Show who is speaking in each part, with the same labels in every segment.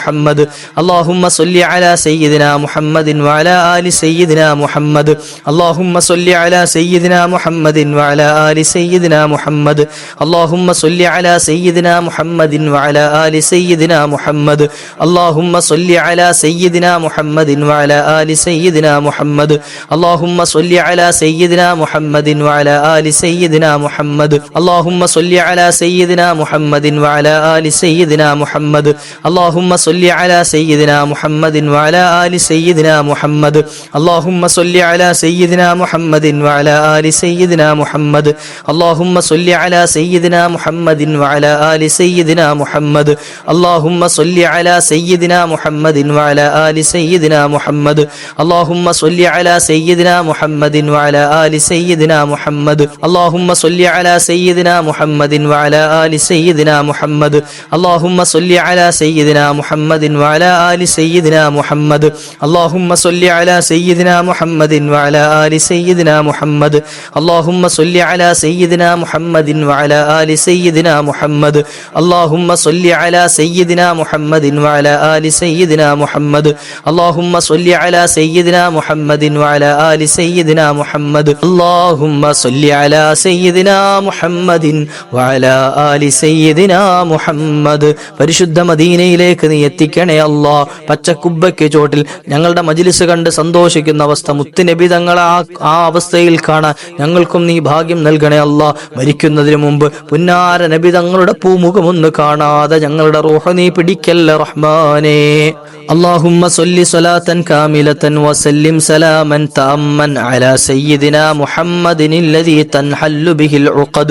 Speaker 1: محمد اللهم صل على سيدنا محمد وعلى آل سيدنا محمد اللهم صل على سيدنا محمد وعلى آل سيدنا محمد اللهم صل على سيدنا محمد وعلى آل سيدنا محمد اللهم صل على سيدنا محمد وعلى آل سيدنا محمد اللهم صل على سيدنا محمد وعلى آل سيدنا محمد اللهم صل على سيدنا محمد وعلى آل سيدنا محمد اللهم صل على سيدنا محمد وعلى آل سيدنا محمد اللهم صل على سيدنا محمد وعلى آل سيدنا محمد اللهم صل على سيدنا محمد وعلى آل سيدنا محمد اللهم صل على سيدنا محمد وعلى آل سيدنا محمد اللهم صل على سيدنا محمد وعلى آل سيدنا محمد اللهم صل على سيدنا محمد وعلى آل سيدنا محمد اللهم صل على سيدنا محمد وعلى آل سيدنا محمد اللهم صل على سيدنا محمد وعلى آل سيدنا محمد اللهم صل على سيدنا محمد وعلى آل سيدنا محمد اللهم صل على سيدنا محمد وعلى آل سيدنا محمد اللهم صل على سيدنا محمد وعلى آل سيدنا محمد اللهم صل على سيدنا محمد وعلى آل سيدنا محمد പരിശുദ്ധ മദീനയിലേക്ക് നീ എത്തിക്കണേ അല്ലാഹ്. പച്ചക്കുബ്ബയ്ക്ക് ചോട്ടിൽ ഞങ്ങളുടെ മജ്ലിസ് കണ്ട് സന്തോഷിക്കുന്ന അവസ്ഥ മുത്തുനബി തങ്ങളെ ആ അവസ്ഥയിൽ കാണാൻ ഞങ്ങൾക്കും നീ ഭാഗ്യം നൽകണേ അല്ലാഹ്. മരിക്കുന്നതിന് മുമ്പ് പുന്നാര നബി തങ്ങളുടെ പൂമുഖമൊന്ന് കാണാതെ ഞങ്ങളുടെ റൂഹ നീ പിടിക്കല്ല റഹ്മാനേ. اللهم صل صلاة كاملة وسلم سلاما تاما على سيدنا محمد الذي تنحل به العقد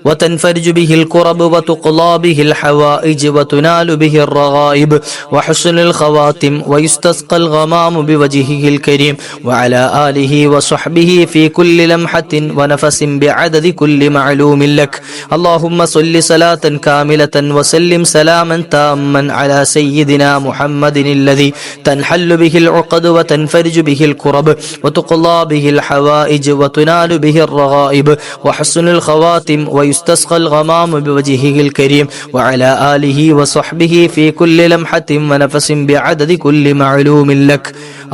Speaker 1: وتنفرج به الكرب وتقضى به الحوائج وتنال به الرغائب وحسن الخواتم ويستسقى الغمام بوجهه الكريم وعلى آله وصحبه في كل لمحة ونفس بعدد كل معلوم لك. اللهم صل صلاة كاملة وسلم سلاما تاما على سيدنا محمد الذي تنحل به العقد وتنفرج به الكرب وتقضى به الحوائج وتنال به الرغائب وحسن الخواتم ويستسقى الغمام بوجهه الكريم وعلى آله وصحبه في كل لمحة ونفس بعدد كل معلوم لك.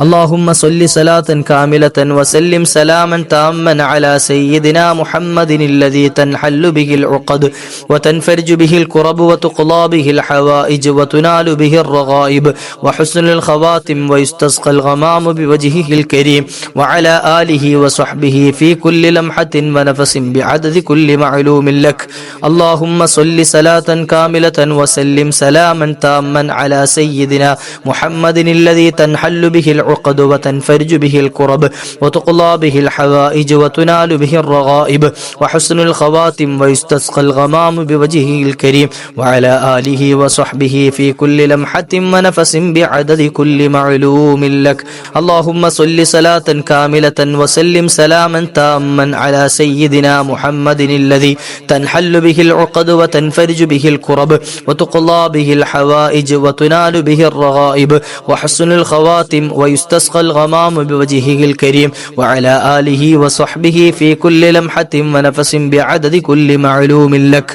Speaker 1: اللهم صل صلاة كاملة وسلم سلاما تاما على سيدنا محمد الذي تنحل به العقد وتنفرج به الكرب وتقضى به الحوائج وتنال به الرغائب وحسن الخواتم ويستسقى الغمام بوجهه الكريم وعلى آله وصحبه في كل لمحة ونفس بعدد كل معلوم لك. اللهم صل صلاة كاملة وسلم سلاما تاما على سيدنا محمد الذي تنحل به العقد وتنفرج به الكرب وتقضى به الحوائج وتنال به الرغائب وحسن الخواتم ويستسقى الغمام بوجهه الكريم وعلى آله وصحبه في كل لمحة ونفس بعدد كل معلوم لك. اللهم صل صلاة كاملة وسلم سلاما تاما على سيدنا محمد الذي تنحل به العقد وتنفرج به الكرب وتقضى به الحوائج وتنال به الرغائب وحسن الخواتم ويستسقى الغمام بوجهه الكريم وعلى آله وصحبه في كل لمحة ونفس بعدد كل معلوم لك.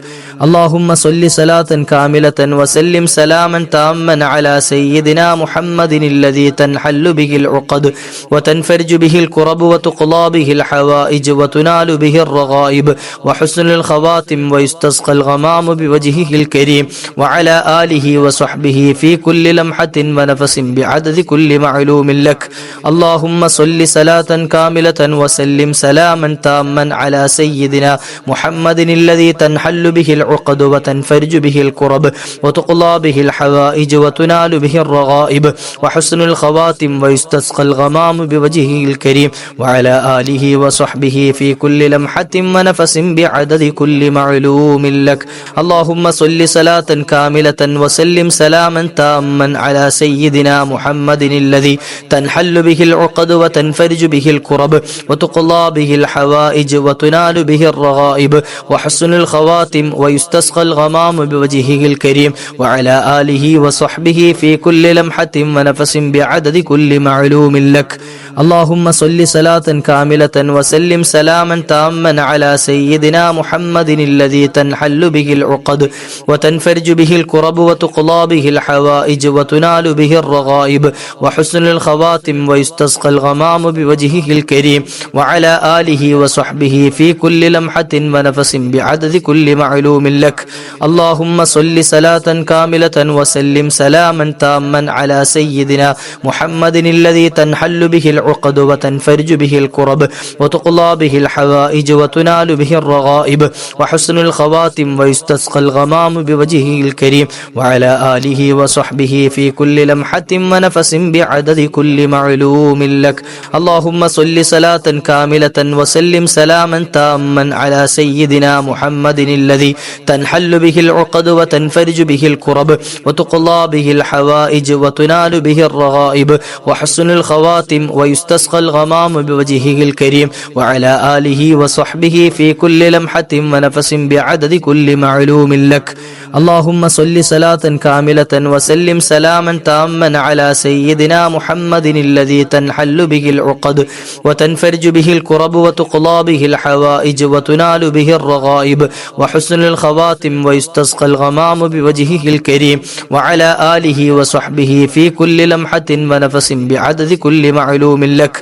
Speaker 1: اللهم صل صلاة كاملة وسلم سلاما تاما على سيدنا محمد الذي تنحل به العقد وتنفرج به الكرب وتقضى به الحوائج وتنال به الرغائب وحسن الخواتم ويستسقى الغمام بوجهه الكريم وعلى آله وصحبه في كل لمحة ونفس بعدد كل معلوم لك. اللهم صل صلاة كاملة وسلم سلاما تاما على سيدنا محمد الذي تنحل به العقد وتنفرج به الكرب وتقضى به الحوائج وتنال به الرغائب وحسن الخواتم ويستسقى الغمام بوجهه الكريم وعلى آله وصحبه في كل لمحة ونفس بعدد كل معلوم لك. اللهم صل صلاة كاملة وسلم سلاما تاما على سيدنا محمد الذي تنحل به العقد وتنفرج به الكرب وتقضى به الحوائج وتنال به الرغائب وحسن الخواتم ويستسقى الغمام بوجهه الكريم وعلى آله وصحبه في كل لمحة ونفس بعدد كل معلوم لك. اللهم صل صلاة كاملة وسلم سلاما تاما على سيدنا محمد الذي تنحل به العقد وتنفرج به الكرب وتقضى به الحوائج وتنال به الرغائب وحسن الخواتم ويستسقى الغمام بوجهه الكريم وعلى آله وصحبه في كل لمحة ونفس بعدد كل معلوم لك. اللهم صل صلاة كاملة وسلم سلاما تاما على سيدنا محمد الذي تنحل به العقد وتنفرج به الكرب وتقضى به الحوائج وتنال به الرغائب وحسن الخواتم ويستسقى الغمام بوجهه الكريم وعلى آله وصحبه في كل لمحة ونفس بعدد كل معلوم لك. اللهم صل صلاة كاملة وسلم سلاما تاما على سيدنا محمد الذي تنحل به العقد وتنفرج به الكرب وتقضى به الحوائج وتنال به الرغائب وحسن الخواتم ويستسقى الغمام بوجهه الكريم وعلى آله وصحبه في كل لمحة ونفس بعدد كل معلوم لك. اللهم صل صلاة كاملة وسلم سلاما تاما على سيدنا محمد الذي تنحل به العقد وتنفرج به الكرب وتقضى به الحوائج وتنال به الرغائب وحسن الخواتم ويستسقى الغمام بوجهه الكريم وعلى آله وصحبه في كل لمحة ونفس بعدد كل معلوم لك.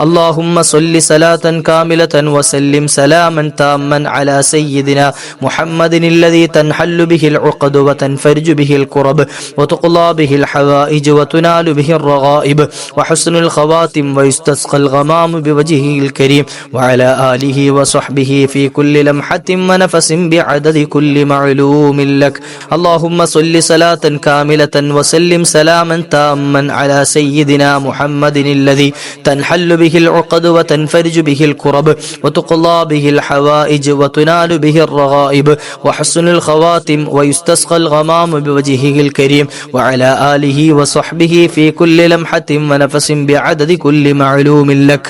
Speaker 1: اللهم صل صلاة كاملة وسلم سلاما تاما على سيدنا محمد الذي تنحل به العقد وتنفرج به الكرب وتقضى به الحوائج وتنال به الرغائب وحسن الخواتم ويستسقى الغمام بوجهه الكريم وعلى آله وصحبه في كل لمحة ونفس بعدد كل معلوم لك. اللهم صل صلاة كاملة وسلم سلاما تاما على سيدنا محمد الذي تنحل به العقد وتنفرج به الكرب وتقضى به الحوائج وتنال به الرغائب وحسن الخواتم ويستسقى الغمام بوجهه الكريم وعلى آله وصحبه في كل لمحة ونفس بعدد كل معلوم لك.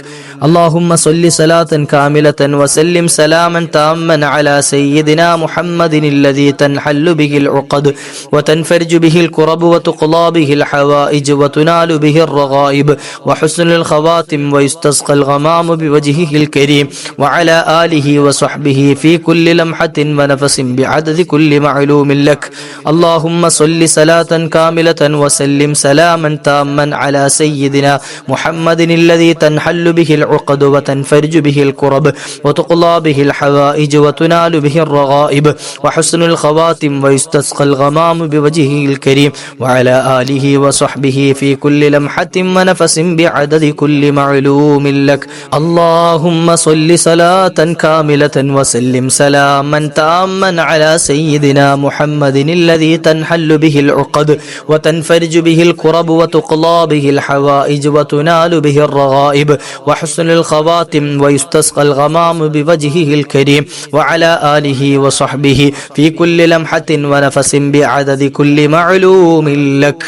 Speaker 1: اللهم صل صلاة كاملة وسلم سلاما تاما على سيدنا محمد الذي تنحل به العقد وتنفرج به الكرب وتقضى به الحوائج وتنال به الرغائب وحسن الخواتم ويستسقى الغمام بوجهه الكريم وعلى آله وصحبه في كل لمحة ونفس بعدد كل معلوم لك. اللهم صل صلاة كاملة وسلم سلاما تاما على سيدنا محمد الذي تنحل به العقد وتنفرج به الكرب وتقضى به الحوائج وتنال به الرغائب وحسن الخواتم ويستسقى الغمام بوجهه الكريم وعلى آله وصحبه في كل لمحة ونفس بعدد كل معلوم لك. اللهم صل صلاة كاملة وسلم سلاما تاما على سيدنا محمد الذي تنحل به العقد وتنفرج به الكرب وتقضى به الحوائج وتنال به الرغائب وحسن الخواتم ويستسقى الغمام بوجهه الكريم وعلى آله وصحبه في كل لمحة ونفس بعدد كل معلوم لك.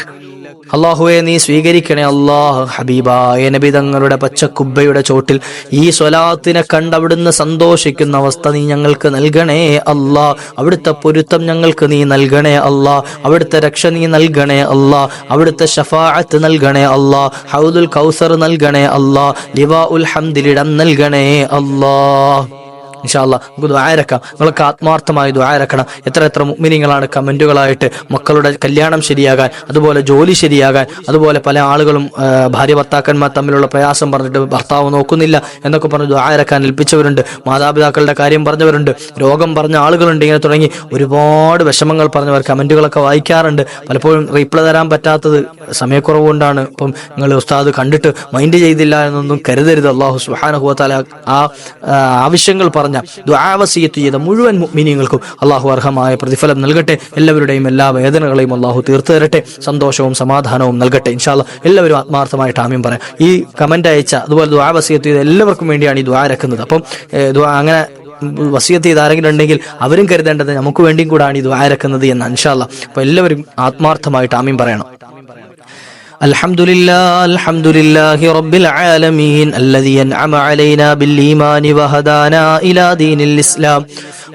Speaker 1: അള്ളാഹുവെ നീ സ്വീകരിക്കണേ അല്ലാഹ്. ഹബീബായ നബി തങ്ങളുടെ പച്ചക്കുബ്ബയുടെ ചോട്ടിൽ ഈ സ്വലാത്തിനെ കണ്ടവിടുന്ന് സന്തോഷിക്കുന്ന അവസ്ഥ നീ ഞങ്ങൾക്ക് നൽകണേ അല്ലാ. അവിടുത്തെ പൊരുത്തം ഞങ്ങൾക്ക് നീ നൽകണേ അല്ലാ. അവിടുത്തെ രക്ഷ നീ നൽകണേ അല്ലാ. അവിടുത്തെ ഷഫാഅത്ത് നൽകണേ അല്ലാ. ഹൗദുൽ കൗസർ നൽകണേ അല്ലാ. ലിവാഉൽ ഹംദിലിടം നൽകണേ അല്ലാ. ഇൻഷാ അല്ലാഹ് നമുക്ക് ദുആയിരക്കാം. നിങ്ങൾക്ക് ആത്മാർത്ഥമായി ദുആയിരക്കണം. എത്ര മുഅ്മിനീങ്ങളാണ് കമന്റുകളായിട്ട് മക്കളുടെ കല്യാണം ശരിയാകാൻ, അതുപോലെ ജോലി ശരിയാകാൻ, അതുപോലെ പല ആളുകളും ഭാര്യ ഭർത്താക്കന്മാർ തമ്മിലുള്ള പ്രയാസം പറഞ്ഞിട്ട് ഭർത്താവ് നോക്കുന്നില്ല എന്നൊക്കെ പറഞ്ഞ് ദുആയിരക്കാൻ ഏൽപ്പിച്ചവരുണ്ട്. മാതാപിതാക്കളുടെ കാര്യം പറഞ്ഞവരുണ്ട്. രോഗം പറഞ്ഞ ആളുകളുണ്ട്. ഇങ്ങനെ തുടങ്ങി ഒരുപാട് വിഷമങ്ങൾ പറഞ്ഞവർ കമന്റുകളൊക്കെ വായിക്കാറുണ്ട്. പലപ്പോഴും റീപ്ലൈ തരാൻ പറ്റാത്തത് സമയക്കുറവ് കൊണ്ടാണ്. അപ്പം നിങ്ങൾ ഉസ്താദ് കണ്ടിട്ട് മൈൻഡ് ചെയ്തില്ല എന്നൊന്നും കരുതരുത്. അല്ലാഹു സുബ്ഹാനഹു വ തആല ആ ആവശ്യങ്ങൾ ദുആ വസിയത്ത് ചെയ്ത മുഴുവൻ മുഅ്മിനീങ്ങൾക്കും അല്ലാഹു അർഹമായ പ്രതിഫലം നൽകട്ടെ. എല്ലാവരുടെയും എല്ലാ വേദനകളെയും അല്ലാഹു തീർത്തു തരട്ടെ. സന്തോഷവും സമാധാനവും നൽകട്ടെ. ഇൻഷാ അല്ലാഹ് എല്ലാവരും ആത്മാർത്ഥമായിട്ട് ആമീൻ പറയാം. ഈ കമന്റ് അയച്ച അതുപോലെ ദുആ വസിയത്ത് ചെയ്ത എല്ലാവർക്കും വേണ്ടിയാണ് ഈ ദുആ ഇറക്കുന്നത്. അപ്പം അങ്ങനെ വസിയത്ത് ചെയ്ത് ആരെങ്കിലും ഉണ്ടെങ്കിൽ അവരും കരുതേണ്ടത് നമുക്ക് വേണ്ടിയും കൂടാണ് ഈ ദുആ ഇറക്കുന്നത് എന്ന് ഇൻഷാ അല്ലാഹ്. അപ്പോൾ എല്ലാവരും ആത്മാർത്ഥമായിട്ട് ആമീൻ പറയണം. الحمد لله رب العالمين الذي أنعم علينا بالإيمان وهدانا إلى دين الإسلام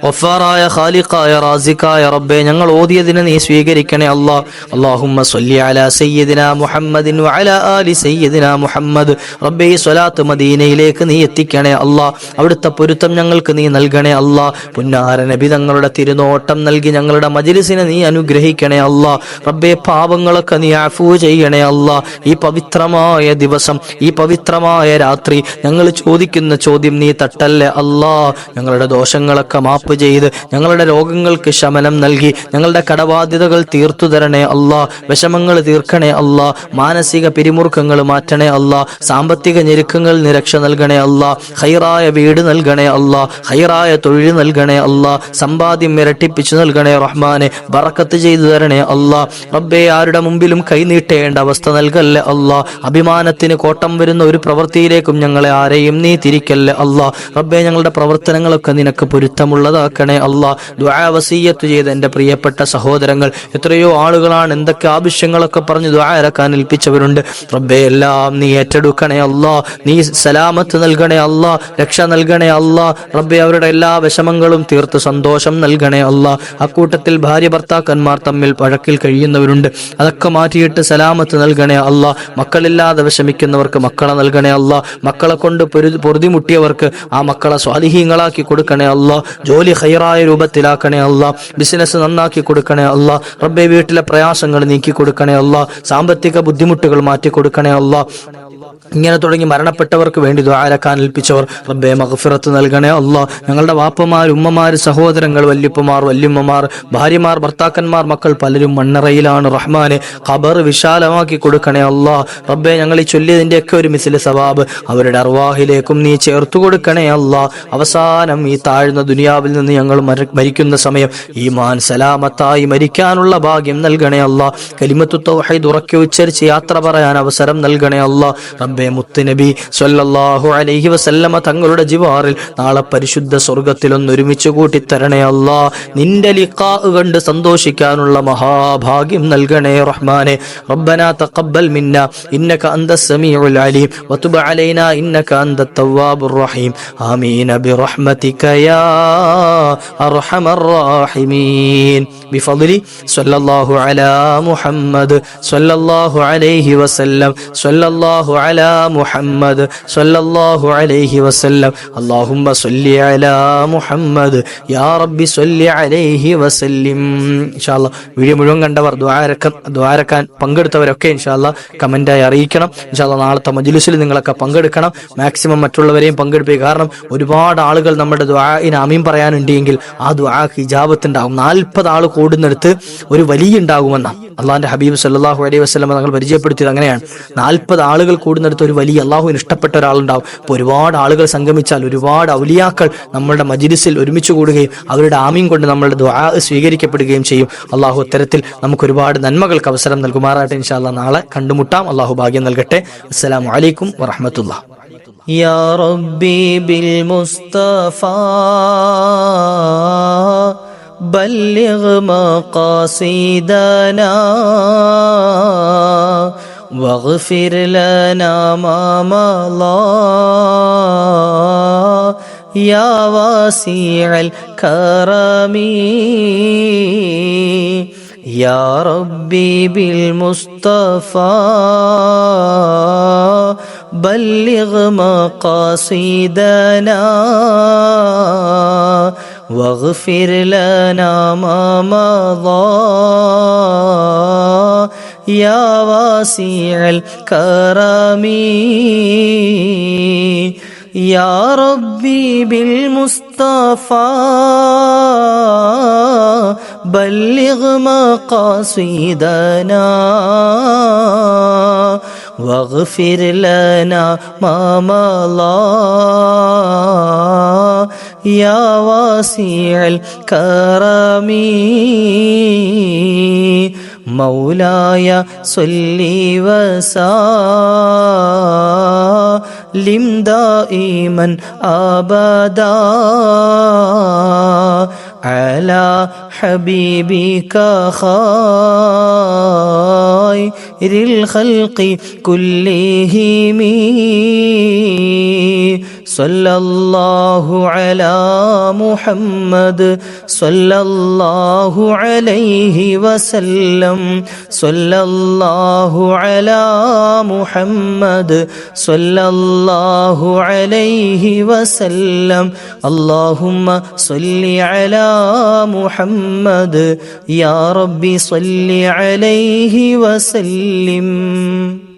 Speaker 1: ഗഫാറായ ഖാലിഖായ റാസിഖായ റബ്ബേ ഞങ്ങൾ ഓതിയതിനെ നീ സ്വീകരിക്കണേ അല്ലാ. അല്ലാഹുമ്മ സ്വല്ലി അലാ സയ്യിദിനാ മുഹമ്മദിൻ വഅലാ ആലി സയ്യിദിനാ മുഹമ്മദ്. റബ്ബേ ഈ സ്വലാത്ത് മദീനയിലേക്ക് നീ എത്തിക്കണേ അല്ലാ. അവിടുത്തെ പൊരുത്തം ഞങ്ങൾക്ക് നീ നൽകണേ അല്ലാ. പുന്നാര നബി തങ്ങളുടെ തിരുനോട്ടം നൽകി ഞങ്ങളുടെ മജ്ലിസിനെ നീ അനുഗ്രഹിക്കണേ അല്ലാ. റബ്ബേ പാപങ്ങളൊക്കെ നീ അഫൂ ചെയ്യണേ അല്ലാ. ഈ പവിത്രമായ ദിവസം, ഈ പവിത്രമായ രാത്രി ഞങ്ങൾ ചോദിക്കുന്ന ചോദ്യം നീ തട്ടല്ലേ അല്ലാ. ഞങ്ങളുടെ ദോഷങ്ങളൊക്കെ മാപ്പ് ചെയ്ത് ഞങ്ങളുടെ രോഗങ്ങൾക്ക് ശമനം നൽകി ഞങ്ങളുടെ കടബാധ്യതകൾ തീർത്തു തരണേ അല്ലാ. വിഷമങ്ങൾ തീർക്കണേ അല്ലാ. മാനസിക പിരിമുറുക്കങ്ങൾ മാറ്റണേ അല്ലാ. സാമ്പത്തിക ഞെരുക്കങ്ങൾ നിരക്ഷ നൽകണേ അല്ലാ. ഖൈറായ വീട് നൽകണേ അല്ലാ. ഖൈറായ തൊഴിൽ നൽകണേ അല്ലാ. സമ്പാദ്യം ഇരട്ടിപ്പിച്ചു നൽകണേ റഹ്മാനെ. ബറക്കത്ത് ചെയ്തു തരണേ അല്ലാ. റബ്ബേ ആരുടെ മുമ്പിലും കൈനീട്ടേണ്ട അവസ്ഥ നൽകല്ലേ അല്ലാ. അഭിമാനത്തിന് കോട്ടം വരുന്ന ഒരു പ്രവൃത്തിയിലേക്കും ഞങ്ങളെ ആരെയും നീ തിരിക്കല്ലേ അല്ലാ. റബ്ബേ ഞങ്ങളുടെ പ്രവർത്തനങ്ങളൊക്കെ നിനക്ക് പൊരുത്തമുള്ളതാക്കണേ അല്ലാ. ദുആ വസിയ്യത്ത് ചെയ്ത എൻ്റെ പ്രിയപ്പെട്ട സഹോദരങ്ങൾ എത്രയോ ആളുകളാണ് എന്തൊക്കെ ആവശ്യങ്ങളൊക്കെ പറഞ്ഞ് ദുആ ഇറക്കാൻ ഏൽപ്പിച്ചവരുണ്ട്. റബ്ബേ എല്ലാം നീ ഏറ്റെടുക്കണേ അല്ലാ. നീ സലാമത്ത് നൽകണേ അല്ലാ. രക്ഷ നൽകണേ അല്ലാ. റബ്ബേ അവരുടെ എല്ലാ വിഷമങ്ങളും തീർത്ത് സന്തോഷം നൽകണേ അല്ലാ. അക്കൂട്ടത്തിൽ ഭാര്യ ഭർത്താക്കന്മാർ തമ്മിൽ പഴക്കിൽ കഴിയുന്നവരുണ്ട്. അതൊക്കെ മാറ്റിയിട്ട് സലാമത്ത് നൽകണേ അല്ലാ. മക്കളില്ലാതെ വിഷമിക്കുന്നവർക്ക് മക്കളെ നൽകണേ അല്ലാ. മക്കളെ കൊണ്ട് പൊറുതിമുട്ടിയവർക്ക് ആ മക്കളെ സ്വാലിഹീങ്ങളാക്കി കൊടുക്കണേ അല്ലാ. ജോലി ഖൈറായ രൂപത്തിലാക്കണേ അല്ലാ. ബിസിനസ് നന്നാക്കി കൊടുക്കണേ അല്ലാ. റബ്ബേ വീട്ടിലെ പ്രയാസങ്ങൾ നീക്കി കൊടുക്കണേ അല്ലാ. സാമ്പത്തിക ബുദ്ധിമുട്ടുകൾ മാറ്റി കൊടുക്കണേ അല്ലാ. ഇങ്ങനെ തുടങ്ങി മരണപ്പെട്ടവർക്ക് വേണ്ടി ദുആ ഇറക്കാൻ ഏൽപ്പിച്ചവർ റബ്ബേ മഗ്ഫിറത്ത് നൽകണേ അല്ലാ. ഞങ്ങളുടെ വാപ്പമാർ, ഉമ്മമാർ, സഹോദരങ്ങൾ, വല്യപ്പമാർ, വല്യമ്മമാർ, ഭാര്യമാർ, ഭർത്താക്കന്മാർ, മക്കൾ പലരും മണ്ണറയിലാണ്. റഹ്മാനെ ഖബർ വിശാലമാക്കി കൊടുക്കണേ അല്ലാ. റബ്ബേ ഞങ്ങൾ ഈ ചൊല്ലിയതിൻ്റെയൊക്കെ ഒരു മിസ്ല സവാബ് അവരുടെ അർവാഹിലേക്കും നീ ചേർത്തു കൊടുക്കണേ അല്ലാ. അവസാനം ഈ താഴ്ന്ന ദുനിയാവിൽ നിന്ന് ഞങ്ങൾ മരിക്കുന്ന സമയം ഈമാൻ സലാമത്തായി മരിക്കാനുള്ള ഭാഗ്യം നൽകണേ അല്ലാ. കലിമത്തു തൗഹീദ് ഉറക്കെ ഉച്ചരിച്ച് യാത്ര പറയാൻ അവസരം നൽകണേ അല്ലാ. റബ്ബേ മുത്തുനബി സ്വല്ലല്ലാഹു അലൈഹി വസല്ലമ തങ്ങളുടെ ജിവാറിൽ നാളെ പരിശുദ്ധ സ്വർഗ്ഗത്തിൽ ഒന്ന് ഒരുമിച്ച് കൂട്ടിത്തരണേ അല്ലാ. നിന്റെ ലിഖാ കണ്ട് സന്തോഷിക്കാനുള്ള മഹാഭാഗ്യം നൽകണേ റഹ്മാനെ. റബ്ബനാ തഖബ്ബൽ മിന്നാ ഇന്നക അന്തസ് സമീഉൽ അലീം വതുബ് അലൈനാ ഇന്നക അന്തത് തവ്വാബുർ റഹീം. ആമീൻ ബിറഹ്മതിക യാ അർഹമർ റഹീമീൻ. ബിഫദ്ലി സ്വല്ലല്ലാഹു അലാ മുഹമ്മദ് സ്വല്ലല്ലാഹു അലൈഹി വസല്ലം സ്വല്ലല്ലാഹു അലാ മുഹമ്മദ് സ്വല്ലല്ലാഹു അലൈഹി വസല്ലം. അല്ലാഹുമ്മ സ്വല്ലി അലാ മുഹമ്മദ് യാ റബ്ബി സ്വല്ലി അലൈഹി വസല്ലിം. ഇൻഷാ അല്ലാഹ് വീഡിയോ മുഴുവൻ കണ്ടവർ ദുആ ഇറക്കാൻ പങ്കെടുത്തവരൊക്കെ ഇൻഷാ അല്ലാഹ് കമന്റായി അറിയിക്കണം. ഇൻഷാ അല്ലാഹ് നാളത്തെ മജ്ലിസിൽ നിങ്ങളൊക്കെ പങ്കെടുക്കണം. മാക്സിമം മറ്റുള്ളവരെയും പങ്കെടുപ്പിക്കുക. കാരണം ഒരുപാട് ആളുകൾ നമ്മുടെ ദുആഇന് ആമീൻ പറയാനുണ്ടെങ്കിൽ ആ ദുആക്ക് ഇജാബത്ത് ഉണ്ടാകും. 40 ആൾ കൂടുന്നിടത്ത് ഒരു വലിയ ഉണ്ടാകുമെന്നാണ് അള്ളാഹിന്റെ ഹബീബ് സല്ലല്ലാഹു അലൈഹി വസല്ലം തങ്ങൾ പരിചയപ്പെടുത്തിയത്. അങ്ങനെയാണ് 40 ആളുകൾ കൂടുന്നിടത്ത് ഒരു വലിയ അള്ളാഹുവിന് ഇഷ്ടപ്പെട്ട ഒരാളുണ്ടാവും. അപ്പോൾ ഒരുപാട് ആളുകൾ സംഗമിച്ചാൽ ഒരുപാട് ഔലിയാക്കൾ നമ്മളുടെ മജ്ലിസിൽ ഒരുമിച്ച് കൂടുകയും അവരുടെ ആമീൻ കൊണ്ട് നമ്മളുടെ ദുആ സ്വീകരിക്കപ്പെടുകയും ചെയ്യും. അള്ളാഹു അത്തരത്തിൽ നമുക്ക് ഒരുപാട് നന്മകൾക്ക് അവസരം നൽകുമാറാട്ടെ. ഇൻഷാ അല്ലാഹ് നാളെ കണ്ടുമുട്ടാം. അള്ളാഹു ഭാഗ്യം നൽകട്ടെ. അസ്സലാമു അലൈക്കും വറഹ്മത്തുള്ളാഹി. യാ റബ്ബി ബിൽ മുസ്തഫ بلغ مقاصدنا واغفر لنا ما مضى يا واسع الكرم يا ربي بالمصطفى بلغ مقاصدنا واغفر لنا ما مضى يا واسع الكرم يا ربي بالمصطفى بلغ مقاصدنا واغفر لنا ما مضى يا واسع الكرم مولاي صل وسلم دائما أبدا على حبيبك خير الخلق كلهم صلى الله على محمد صلى الله عليه وسلم صلى الله على محمد صلى الله عليه وسلم اللهم صل على محمد يا ربي صل عليه وسلم.